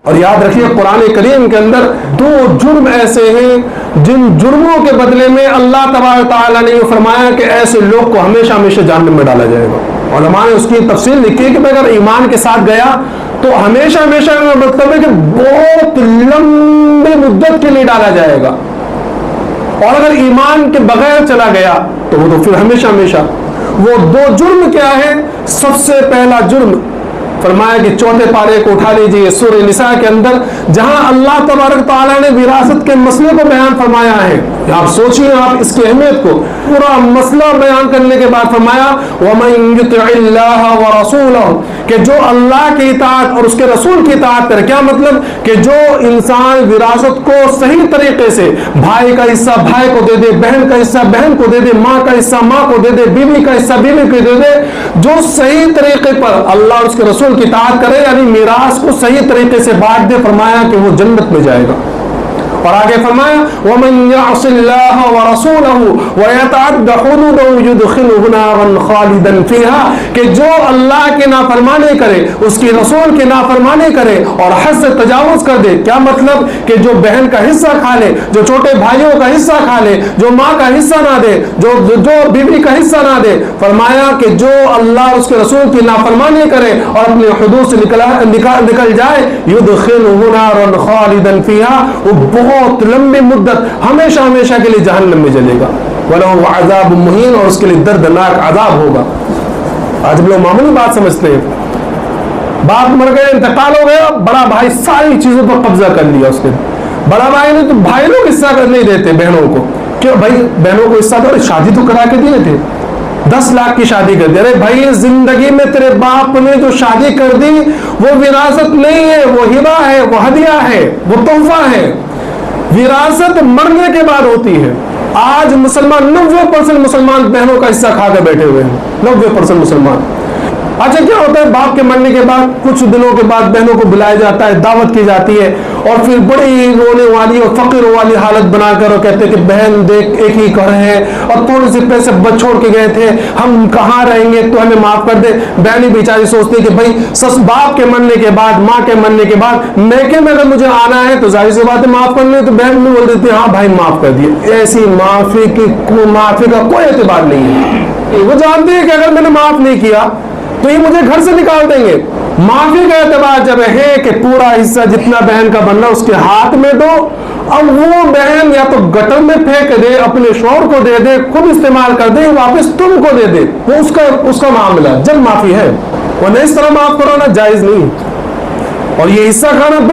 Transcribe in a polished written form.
اور یاد رکھیے قرآن کریم کے اندر 2 جرم ایسے ہیں جن جرموں کے بدلے میں اللہ تبارک تعالیٰ نے یہ فرمایا کہ ایسے لوگ کو ہمیشہ ہمیشہ جہنم میں ڈالا جائے گا۔ علماء نے اس کی تفصیل لکھی ہے کہ اگر ایمان کے ساتھ گیا تو ہمیشہ ہمیشہ کا مطلب ہے کہ بہت لمبی مدت کے لیے ڈالا جائے گا، اور اگر ایمان کے بغیر چلا گیا تو وہ تو پھر ہمیشہ ہمیشہ۔ وہ 2 جرم کیا ہے؟ سب سے پہلا جرم فرمایا کہ 4 پارے کو اٹھا لیجیے سورہ نساء کے اندر، جہاں اللہ تبارک تعالیٰ نے وراثت کے مسئلے کو بیان فرمایا ہے۔ آپ سوچیے آپ اس کی اہمیت کو، پورا مسئلہ بیان کرنے کے بعد فرمایا وَمَن يُطِعِ اللَّهَ وَرَسُولَهُ، کہ جو اللہ کی اطاعت اور اس کے رسول کی اطاعت کرے۔ کیا مطلب؟ کہ جو انسان وراثت کو صحیح طریقے سے، بھائی کا حصہ بھائی کو دے دے، بہن کا حصہ بہن کو دے دے، ماں کا حصہ ماں کو دے دے، بیوی کا حصہ بیوی کو دے دے، جو صحیح طریقے پر اللہ اور اس کے رسول کی اطاعت کرے، یعنی میراث کو صحیح طریقے سے بانٹ دے، فرمایا کہ وہ جنت میں جائے گا۔ اور آگے فرمایا وَمَن يَعْصِ اللَّهَ وَرَسُولَهُ وَيَتَعَدَّ حُدُودَهُ يُدْخِلْهُ نَارًا خَالِدًا فِيهَا، کہ جو اللہ کی نافرمانی کرے، اس کی رسول کی نافرمانی کرے اور حد سے تجاوز کر دے۔ کیا مطلب؟ کہ جو بہن کا حصہ کھا لے، جو چھوٹے بھائیوں کا حصہ کھا لے، جو ماں کا حصہ نہ دے، جو بیوی کا حصہ نہ دے، فرمایا کہ جو اللہ اور اس کے رسول کی نافرمانی کرے اور اپنے حدود سے نکل جائے، يُدْخِلْهُ نَارًا خَالِدًا فِيهَا، وہ بہت لمبی مدت ہمیشہ ہمیشہ کے لیے جہنم میں جلے گا، وَلَهُ عَذَابٌ مُهِينٌ، اور اس کے لیے دردناک عذاب ہوگا۔ آج ہم لوگ معمولی بات سمجھتے ہیں، باپ مر گئے، انتقال ہو گیا، بڑا بھائی ساری چیزوں پر قبضہ کر لیا اس نے، بڑا بھائی نے تو بھائی لوگ حصہ نہیں دیتے بہنوں کو، کیوں بھائی بہنوں کو حصہ دو، شادی تو کرا کے دیے تھے، 10 لاکھ کی شادی کر دی۔ ارے بھائی زندگی میں تیرے باپ نے جو شادی کر دی وہ وراثت نہیں ہے، وہ ہبہ ہے، وہ ہدیہ ہے، وہ تحفہ ہے۔ وراثت مرنے کے بعد ہوتی ہے۔ آج مسلمان 90% مسلمان بہنوں کا حصہ کھا کے بیٹھے ہوئے ہیں، 90% مسلمان۔ اچھا کیا ہوتا ہے؟ باپ کے مرنے کے بعد کچھ دنوں کے بعد بہنوں کو بلایا جاتا ہے، دعوت کی جاتی ہے، اور پھر بڑی رونے والی اور فقر والی حالت بنا کر اور کہتے ہیں کہ بہن دیکھ ایک ہی گھر ہے اور تھوڑے سے پیسے بچ چھوڑ کے گئے تھے، ہم کہاں رہیں گے، تو ہمیں معاف کر دے۔ بہنیں بیچاری سوچتی کہ بھائی باپ کے مرنے کے بعد، ماں کے مرنے کے بعد میکے میں اگر مجھے آنا ہے تو ظاہر سی بات ہے معاف کر لیں، تو بہن بھی بول دیتی ہے ہاں بھائی معاف کر دیے۔ ایسی معافی کا کوئی اعتبار نہیں ہے۔ وہ جانتی ہے کہ اگر میں نے معاف نہیں کیا تو یہ مجھے گھر سے نکال دیں گے۔ معافی کا اعتبار جب ہے کہ پورا حصہ جتنا بہن کا بننا اس کے ہاتھ میں دو، اب وہ بہن یا تو گٹر میں پھینک دے، اپنے شوہر کو دے دے، خود استعمال کر دے، واپس تم کو دے دے، وہ اس کا معاملہ جب معافی ہے، وہ نہیں اس طرح معاف کرانا جائز نہیں۔ اور یہ حصہ کھانا